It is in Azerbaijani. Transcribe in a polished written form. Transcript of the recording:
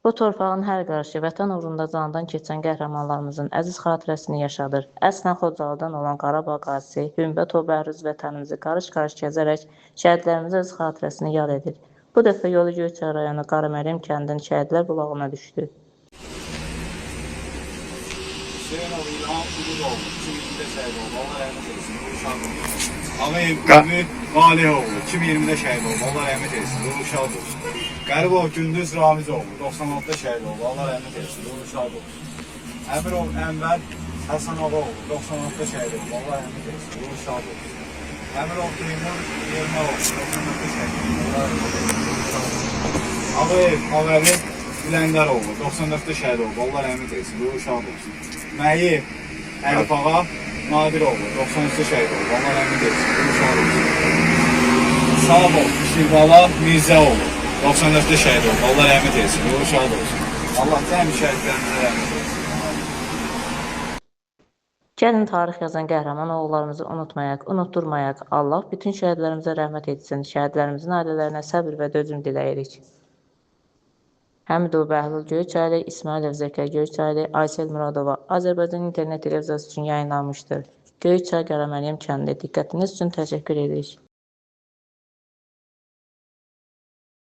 Bu torpağın hər qarışı vətən uğrunda candan keçən qəhrəmanlarımızın əziz xatirəsini yaşadır. Əslən Xocalıdan olan Qarabağ qazisi Hümbət Bəhruz vətənimizi qarış-qarış gəzərək şəhidlərimizin əziz xatirəsini yad edir. Bu dəfə yolu Göyçay rayonu Qaraməryəm kəndinin Şəhidlər bulağına düşdü. Hüseyinov İlham Uludoğlu 2020'de şəhid oldu. Allah rəhmət etsin. Uşaq olsun. Ağayev Ümid Valihoğlu 2020'de şəhid oldu. Allah rəhmət etsin. Uşaq olsun. Qəribov Gündüz Ramizoğlu 96'da şəhid oldu. Allah rəhmət etsin. Uşaq olsun. Əmirov Ənvər Həsənoğlu 96'da şəhid oldu. Allah rəhmət etsin. Uşaq olsun. Əmirov Teymur Yılmaroğlu 96'da şəhid oldu. Allah rəhmət etsin. Ağayev Ağayev Güləndəroğlu 94'də şəhid oldu. Allah rəhmət etsin. Uşaq olsun. Məyiv Əlif Ağa Nadiroğlu 93'də şəhid oldu. Allah rəhmət etsin. Uşaq olsun. Sabol Şirvala Mirzəoğlu 94'də şəhid oldu. Allah rəhmət etsin. Uşaq olsun. Allah cəmi şəhidlərimizə rəhmət etsin. Gəlin tarix yazan qəhrəman oğullarımızı unutmayaq, unutturmayaq. Allah bütün şəhidlərimizə rəhmət etsin. Şəhidlərimizin ailələrinə səbr və dözüm diləyirik. Həmidov Bəhlul Göyçaylı, İsmailov Zəkər Göyçaylı, Aysel Muradova Azərbaycan internet televiziyası üçün yayınlanmışdır. Göyçay Qaraməryəm kəndi. Diqqətiniz üçün təşəkkür edirik.